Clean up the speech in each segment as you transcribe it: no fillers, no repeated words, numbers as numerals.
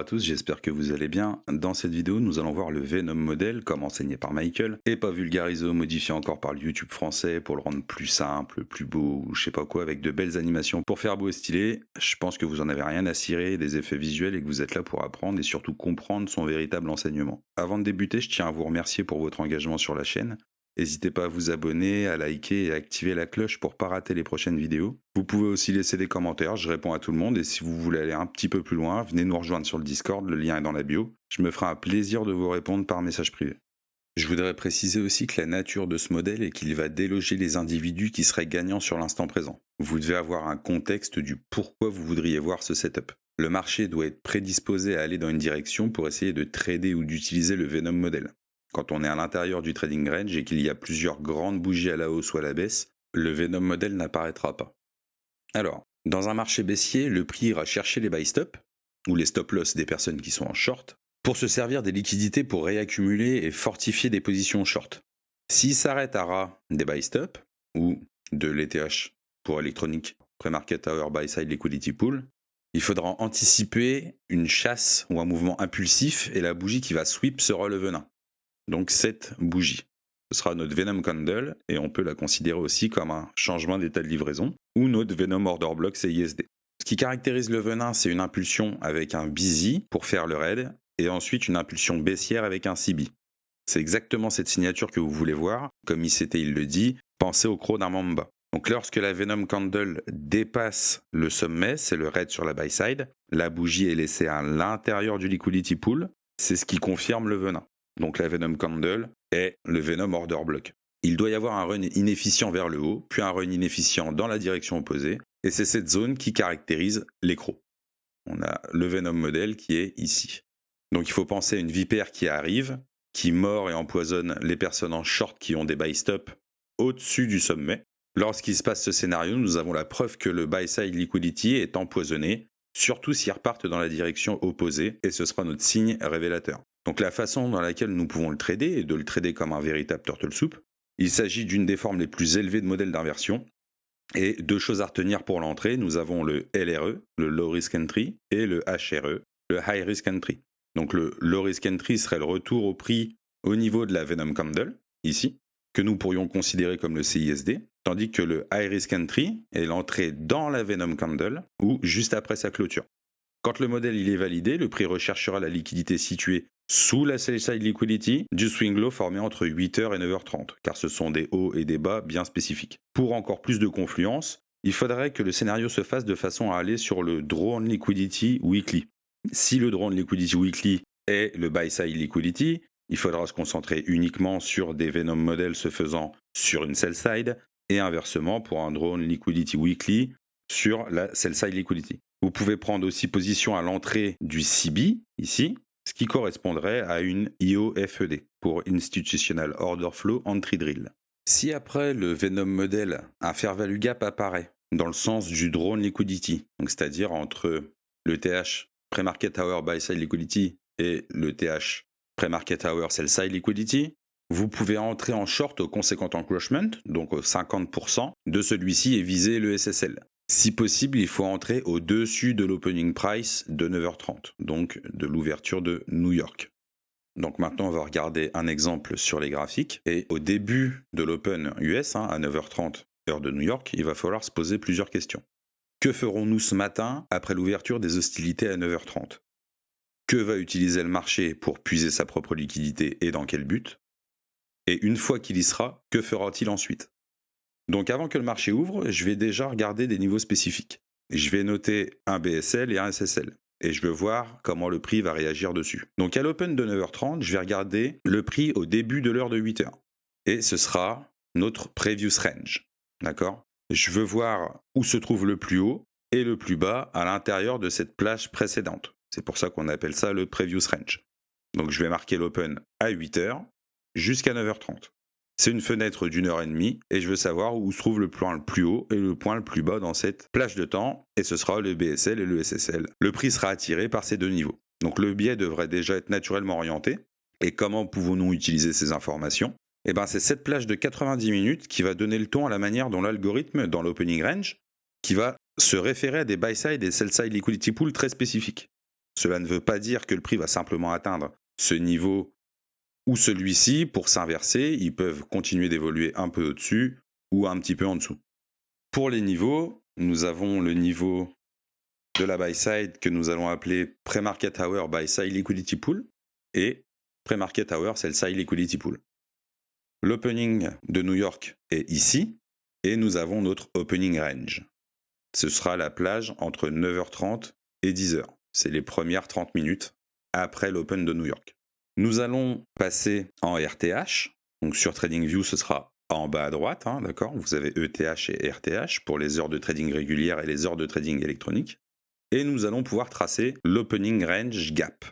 tous, j'espère que vous allez bien. Dans cette vidéo, nous allons voir le Venom modèle, comme enseigné par Michael, et pas vulgarisé ou modifié encore par le YouTube français pour le rendre plus simple, plus beau, ou je sais pas quoi, avec de belles animations pour faire beau et stylé. Je pense que vous en avez rien à cirer des effets visuels et que vous êtes là pour apprendre et surtout comprendre son véritable enseignement. Avant de débuter, je tiens à vous remercier pour votre engagement sur la chaîne. N'hésitez pas à vous abonner, à liker et à activer la cloche pour ne pas rater les prochaines vidéos. Vous pouvez aussi laisser des commentaires, je réponds à tout le monde et si vous voulez aller un petit peu plus loin, venez nous rejoindre sur le Discord, le lien est dans la bio. Je me ferai un plaisir de vous répondre par message privé. Je voudrais préciser aussi que la nature de ce modèle est qu'il va déloger les individus qui seraient gagnants sur l'instant présent. Vous devez avoir un contexte du pourquoi vous voudriez voir ce setup. Le marché doit être prédisposé à aller dans une direction pour essayer de trader ou d'utiliser le Venom modèle. Quand on est à l'intérieur du trading range et qu'il y a plusieurs grandes bougies à la hausse ou à la baisse, le Venom modèle n'apparaîtra pas. Alors, dans un marché baissier, le prix ira chercher les buy stop, ou les stop loss des personnes qui sont en short, pour se servir des liquidités pour réaccumuler et fortifier des positions short. S'il s'arrête à ras des buy stop, ou de l'ETH pour Electronic Pre-Market Hour Buy Side Liquidity Pool, il faudra anticiper une chasse ou un mouvement impulsif et la bougie qui va sweep sera le venin. Donc cette bougie. Ce sera notre Venom Candle et on peut la considérer aussi comme un changement d'état de livraison ou notre Venom Order Block CISD. Ce qui caractérise le venin, c'est une impulsion avec un busy pour faire le raid et ensuite une impulsion baissière avec un CB. C'est exactement cette signature que vous voulez voir. Comme ICT il le dit, pensez au croc d'un mamba. Donc lorsque la Venom Candle dépasse le sommet, c'est le raid sur la buy side, la bougie est laissée à l'intérieur du liquidity pool, c'est ce qui confirme le venin. Donc la Venom Candle est le Venom Order Block. Il doit y avoir un run inefficient vers le haut, puis un run inefficient dans la direction opposée, et c'est cette zone qui caractérise les crocs. On a le Venom modèle qui est ici. Donc il faut penser à une vipère qui arrive, qui mord et empoisonne les personnes en short qui ont des buy stop au-dessus du sommet. Lorsqu'il se passe ce scénario, nous avons la preuve que le buy side liquidity est empoisonné, surtout s'ils repartent dans la direction opposée, et ce sera notre signe révélateur. Donc la façon dans laquelle nous pouvons le trader est de le trader comme un véritable turtle soup. Il s'agit d'une des formes les plus élevées de modèles d'inversion. Et deux choses à retenir pour l'entrée, nous avons le LRE, le Low Risk Entry, et le HRE, le High Risk Entry. Donc le Low Risk Entry serait le retour au prix au niveau de la Venom Candle, ici, que nous pourrions considérer comme le CISD, tandis que le High Risk Entry est l'entrée dans la Venom Candle, ou juste après sa clôture. Quand le modèle il est validé, le prix recherchera la liquidité située sous la sell side liquidity du swing low formé entre 8h et 9h30, car ce sont des hauts et des bas bien spécifiques. Pour encore plus de confluence, il faudrait que le scénario se fasse de façon à aller sur le Drone Liquidity Weekly. Si le Drone Liquidity Weekly est le buy side liquidity, il faudra se concentrer uniquement sur des Venom modèles se faisant sur une sell side et inversement pour un Drone Liquidity Weekly sur la sell side liquidity. Vous pouvez prendre aussi position à l'entrée du CB, ici, ce qui correspondrait à une IOFED, pour Institutional Order Flow Entry Drill. Si après le Venom modèle, un fair value gap apparaît, dans le sens du drone liquidity, donc c'est-à-dire entre le TH Pre-Market Hour Buy Side Liquidity et le TH Pre-Market Hour Sell Side Liquidity, vous pouvez entrer en short au consequent encroachment, donc au 50% de celui-ci et viser le SSL. Si possible, il faut entrer au-dessus de l'opening price de 9h30, donc de l'ouverture de New York. Donc maintenant, on va regarder un exemple sur les graphiques. Et au début de l'open US, à 9h30, heure de New York, il va falloir se poser plusieurs questions. Que ferons-nous ce matin après l'ouverture des hostilités à 9h30 ? Que va utiliser le marché pour puiser sa propre liquidité et dans quel but ? Et une fois qu'il y sera, que fera-t-il ensuite ? Donc avant que le marché ouvre, je vais déjà regarder des niveaux spécifiques. Je vais noter un BSL et un SSL. Et je veux voir comment le prix va réagir dessus. Donc à l'open de 9h30, je vais regarder le prix au début de l'heure de 8h. Et ce sera notre previous range. D'accord ? Je veux voir où se trouve le plus haut et le plus bas à l'intérieur de cette plage précédente. C'est pour ça qu'on appelle ça le previous range. Donc je vais marquer l'open à 8h jusqu'à 9h30. C'est une fenêtre d'1h30 et je veux savoir où se trouve le point le plus haut et le point le plus bas dans cette plage de temps et ce sera le BSL et le SSL. Le prix sera attiré par ces deux niveaux. Donc le biais devrait déjà être naturellement orienté. Et comment pouvons-nous utiliser ces informations ? C'est cette plage de 90 minutes qui va donner le ton à la manière dont l'algorithme dans l'opening range qui va se référer à des buy-side et sell-side liquidity pool très spécifiques. Cela ne veut pas dire que le prix va simplement atteindre ce niveau ou celui-ci. Pour s'inverser, ils peuvent continuer d'évoluer un peu au-dessus ou un petit peu en dessous. Pour les niveaux, nous avons le niveau de la buy side que nous allons appeler pre-market hour buy side liquidity pool et pre-market hour sell side liquidity pool. L'opening de New York est ici et nous avons notre opening range. Ce sera la plage entre 9h30 et 10h. C'est les premières 30 minutes après l'open de New York. Nous allons passer en RTH. Donc sur TradingView, ce sera en bas à droite, hein, d'accord ? Vous avez ETH et RTH pour les heures de trading régulières et les heures de trading électronique. Et nous allons pouvoir tracer l'opening range gap.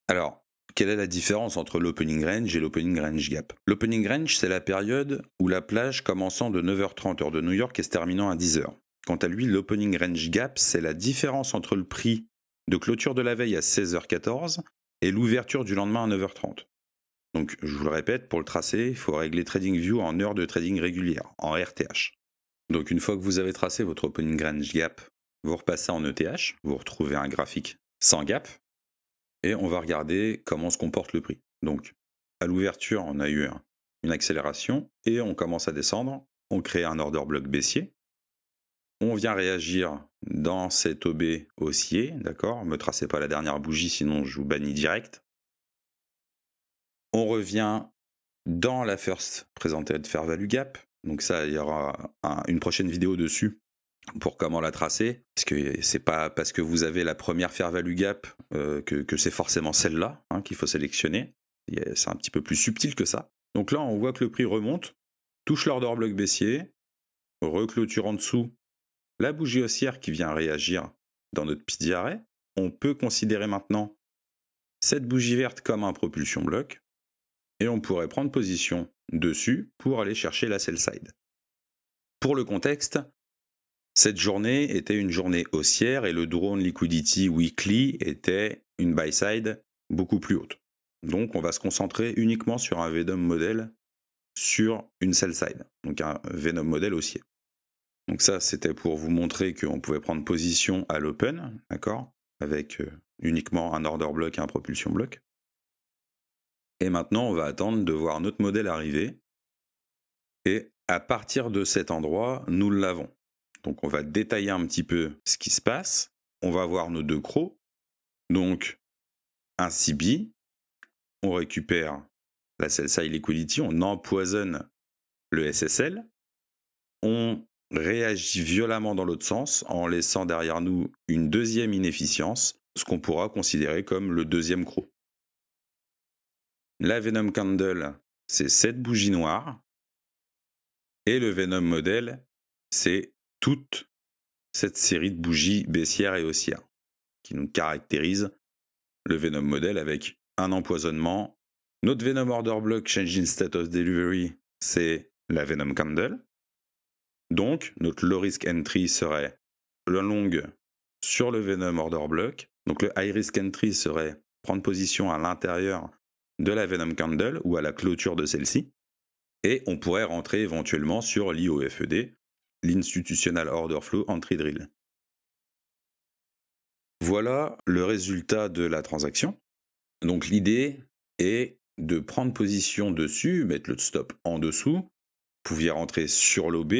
Alors, quelle est la différence entre l'opening range et l'opening range gap ? L'opening range, c'est la période où la plage commençant de 9h30 heure de New York et se terminant à 10h. Quant à lui, l'opening range gap, c'est la différence entre le prix de clôture de la veille à 16h14 et l'ouverture du lendemain à 9h30. Donc, je vous le répète, pour le tracer, il faut régler TradingView en heure de trading régulière, en RTH. Donc, une fois que vous avez tracé votre opening range gap, vous repassez en ETH, vous retrouvez un graphique sans gap, et on va regarder comment se comporte le prix. Donc, à l'ouverture, on a eu une accélération, et on commence à descendre, on crée un order block baissier, on vient réagir dans cet OB haussier, d'accord ? Ne me tracez pas la dernière bougie, sinon je vous bannis direct. On revient dans la first presented fair value gap, donc ça, il y aura une prochaine vidéo dessus, pour comment la tracer, parce que c'est pas parce que vous avez la première fair value gap que c'est forcément celle-là qu'il faut sélectionner. C'est un petit peu plus subtil que ça. Donc là, on voit que le prix remonte, touche l'order block baissier, reclôture en dessous la bougie haussière qui vient réagir dans notre piste arrêt. On peut considérer maintenant cette bougie verte comme un propulsion bloc et on pourrait prendre position dessus pour aller chercher la sell side. Pour le contexte, cette journée était une journée haussière et le drone liquidity weekly était une buy side beaucoup plus haute. Donc on va se concentrer uniquement sur un Venom modèle sur une sell side, donc un Venom modèle haussier. Donc ça, c'était pour vous montrer qu'on pouvait prendre position à l'open, d'accord, avec uniquement un order block et un propulsion block. Et maintenant, on va attendre de voir notre modèle arriver. Et à partir de cet endroit, nous l'avons. Donc on va détailler un petit peu ce qui se passe. On va voir nos deux crocs. Donc un CB, on récupère la sell side liquidity, on empoisonne le SSL, on réagit violemment dans l'autre sens en laissant derrière nous une deuxième inefficience, ce qu'on pourra considérer comme le deuxième croc. La Venom Candle, c'est cette bougie noire, et le Venom Model, c'est toute cette série de bougies baissières et haussières qui nous caractérise le Venom Model avec un empoisonnement. Notre Venom Order Block Change in State of Delivery, c'est la Venom Candle. Donc, notre low risk entry serait le long sur le Venom Order Block. Donc, le high risk entry serait prendre position à l'intérieur de la Venom Candle ou à la clôture de celle-ci. Et on pourrait rentrer éventuellement sur l'IOFED, l'Institutional Order Flow Entry Drill. Voilà le résultat de la transaction. Donc, l'idée est de prendre position dessus, mettre le stop en dessous. Vous pouviez rentrer sur l'OB,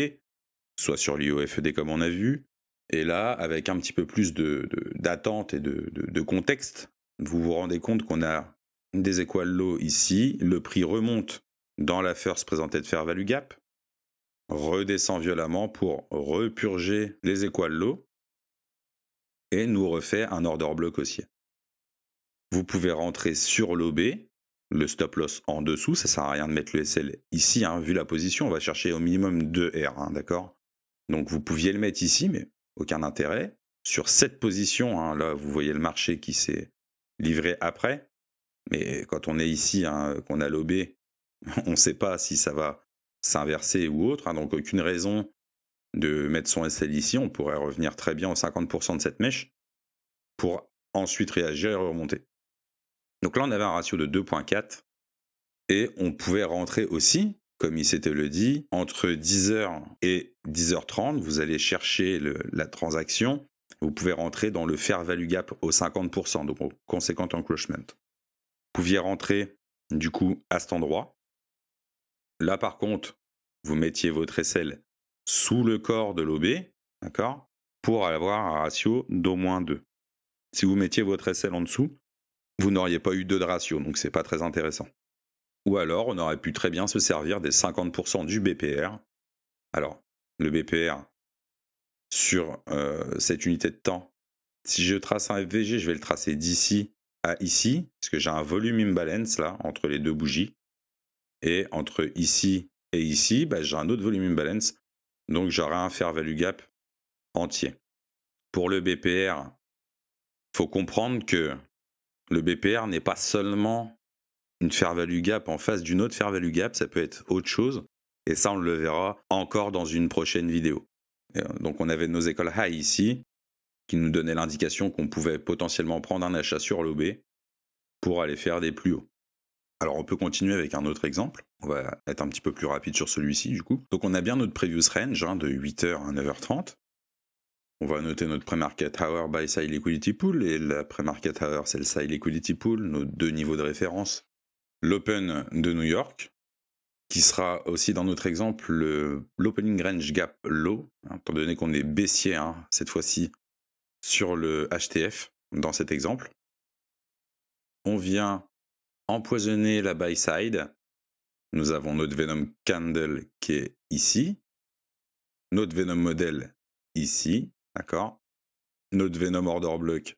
soit sur l'IOFED comme on a vu, et là, avec un petit peu plus d'attente et de contexte, vous vous rendez compte qu'on a des equal low ici, le prix remonte dans la first presented fair value gap, redescend violemment pour repurger les equal low, et nous refait un order block haussier. Vous pouvez rentrer sur l'OB, le stop loss en dessous, ça sert à rien de mettre le SL ici, vu la position, on va chercher au minimum 2 R, d'accord ? Donc vous pouviez le mettre ici, mais aucun intérêt. Sur cette position, là vous voyez le marché qui s'est livré après, mais quand on est ici, qu'on a l'OB, on ne sait pas si ça va s'inverser ou autre, donc aucune raison de mettre son SL ici, on pourrait revenir très bien aux 50% de cette mèche pour ensuite réagir et remonter. Donc là on avait un ratio de 2.4 et on pouvait rentrer aussi, comme il s'était le dit, entre 10h et 10h30, vous allez chercher la transaction vous pouvez rentrer dans le fair value gap au 50%, donc au consequent encroachment. Vous pouviez rentrer du coup à cet endroit. Là par contre, vous mettiez votre aisselle sous le corps de l'OB, d'accord, pour avoir un ratio d'au moins 2. Si vous mettiez votre aisselle en dessous, vous n'auriez pas eu 2 de ratio, donc c'est pas très intéressant. Ou alors, on aurait pu très bien se servir des 50% du BPR. Alors, le BPR, sur cette unité de temps, si je trace un FVG, je vais le tracer d'ici à ici, parce que j'ai un volume imbalance là, entre les deux bougies. Et entre ici et ici, j'ai un autre volume imbalance, donc j'aurai un fair value gap entier. Pour le BPR, il faut comprendre que le BPR n'est pas seulement une fair value gap en face d'une autre fair value gap, ça peut être autre chose, et ça on le verra encore dans une prochaine vidéo. Donc on avait nos écoles high ici, qui nous donnaient l'indication qu'on pouvait potentiellement prendre un achat sur l'OB pour aller faire des plus hauts. Alors on peut continuer avec un autre exemple, on va être un petit peu plus rapide sur celui-ci du coup. Donc on a bien notre previous range de 8h à 9h30. On va noter notre pre-market hour buy side liquidity pool et la pre-market hour sell side liquidity pool, nos deux niveaux de référence. L'open de New York, qui sera aussi dans notre exemple l'opening range gap low, étant donné qu'on est baissier cette fois-ci sur le HTF dans cet exemple. On vient empoisonner la buy side. Nous avons notre Venom Candle qui est ici, notre Venom Model ici, d'accord. Notre Venom Order Block,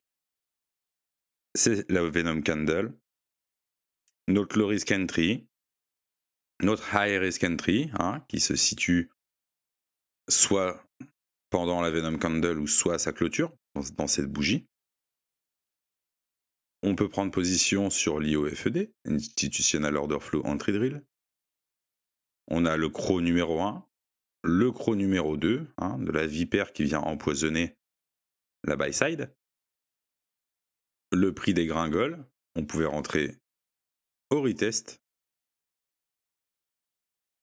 c'est la Venom Candle. Notre Low Risk Entry, notre High Risk Entry, qui se situe soit pendant la Venom Candle ou soit à sa clôture, dans cette bougie. On peut prendre position sur l'IOFED, Institutional Order Flow Entry Drill. On a le CRO numéro 1, le CRO numéro 2, de la vipère qui vient empoisonner la buy side. Le prix dégringole, on pouvait rentrer au retest.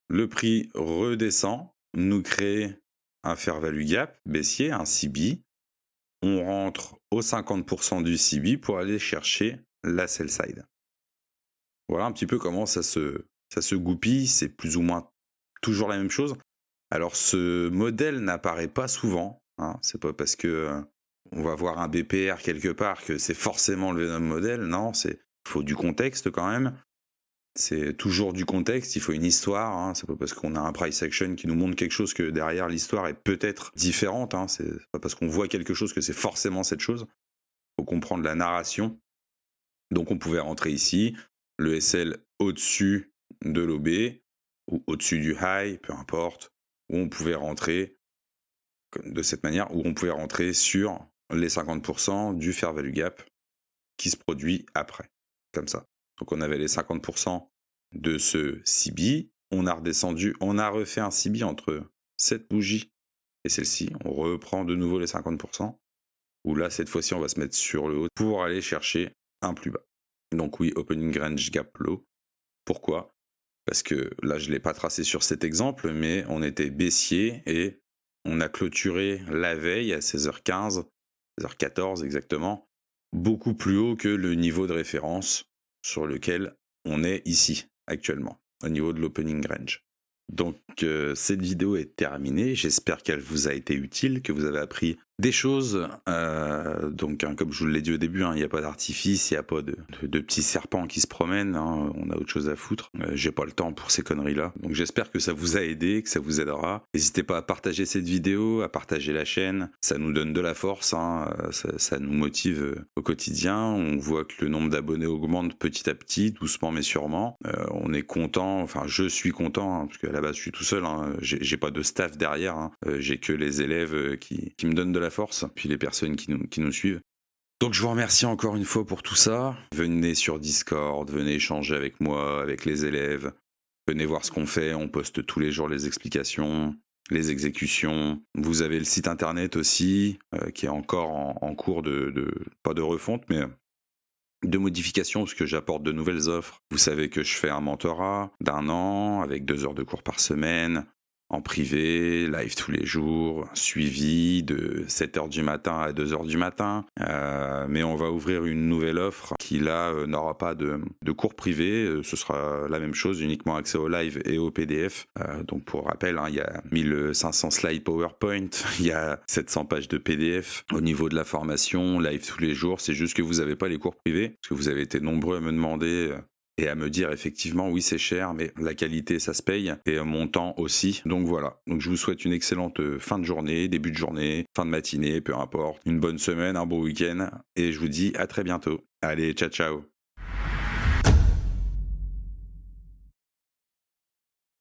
Le prix redescend, nous crée un fair value gap baissier, un CB. On rentre au 50% du CB pour aller chercher la sell side. Voilà un petit peu comment ça se goupille, c'est plus ou moins toujours la même chose. Alors ce modèle n'apparaît pas souvent, c'est pas parce que on va voir un BPR quelque part que c'est forcément le Venom modèle, non, il faut du contexte quand même. C'est toujours du contexte, il faut une histoire, c'est pas parce qu'on a un price action qui nous montre quelque chose que derrière l'histoire est peut-être différente, c'est pas parce qu'on voit quelque chose que c'est forcément cette chose. Il faut comprendre la narration. Donc on pouvait rentrer ici, le SL au-dessus de l'OB, ou au-dessus du high, peu importe, où on pouvait rentrer de cette manière, où on pouvait rentrer sur les 50% du fair value gap qui se produit après, comme ça. Donc on avait les 50% de ce CB, on a redescendu, on a refait un CB entre cette bougie et celle-ci, on reprend de nouveau les 50%, où là cette fois-ci on va se mettre sur le haut pour aller chercher un plus bas. Donc oui, opening range gap low. Pourquoi ? Parce que là je ne l'ai pas tracé sur cet exemple, mais on était baissier et on a clôturé la veille à 16h15, 16h14 exactement, beaucoup plus haut que le niveau de référence sur lequel on est ici actuellement, au niveau de l'opening range. Donc cette vidéo est terminée, j'espère qu'elle vous a été utile, que vous avez appris des choses. Donc comme je vous l'ai dit au début, il n'y a pas d'artifice, il n'y a pas de petits serpents qui se promènent, on a autre chose à foutre. J'ai pas le temps pour ces conneries-là. Donc j'espère que ça vous a aidé, que ça vous aidera. N'hésitez pas à partager cette vidéo, à partager la chaîne, ça nous donne de la force, ça nous motive au quotidien. On voit que le nombre d'abonnés augmente petit à petit, doucement mais sûrement. On est content, enfin je suis content, parce qu'à la base je suis tout seul, j'ai pas de staff derrière, j'ai que les élèves qui me donnent de la force, puis les personnes qui nous suivent. Donc je vous remercie encore une fois pour tout ça. Venez sur Discord, venez échanger avec moi, avec les élèves. Venez voir ce qu'on fait, on poste tous les jours les explications, les exécutions. Vous avez le site internet aussi, qui est encore en cours pas de refonte, mais de modifications, parce que j'apporte de nouvelles offres. Vous savez que je fais un mentorat d'1 an, avec 2 heures de cours par semaine. en privé, live tous les jours, suivi de 7h du matin à 2h du matin. Mais on va ouvrir une nouvelle offre qui là n'aura pas de cours privés. Ce sera la même chose, uniquement accès au live et au PDF. Donc pour rappel, il y a 1500 slides PowerPoint, il y a 700 pages de PDF. Au niveau de la formation, live tous les jours, c'est juste que vous n'avez pas les cours privés, parce que vous avez été nombreux à me demander et à me dire effectivement oui c'est cher mais la qualité ça se paye et mon temps aussi. Donc voilà, donc je vous souhaite une excellente fin de journée, début de journée, fin de matinée, peu importe, une bonne semaine, un bon week-end et je vous dis à très bientôt. Allez, ciao ciao.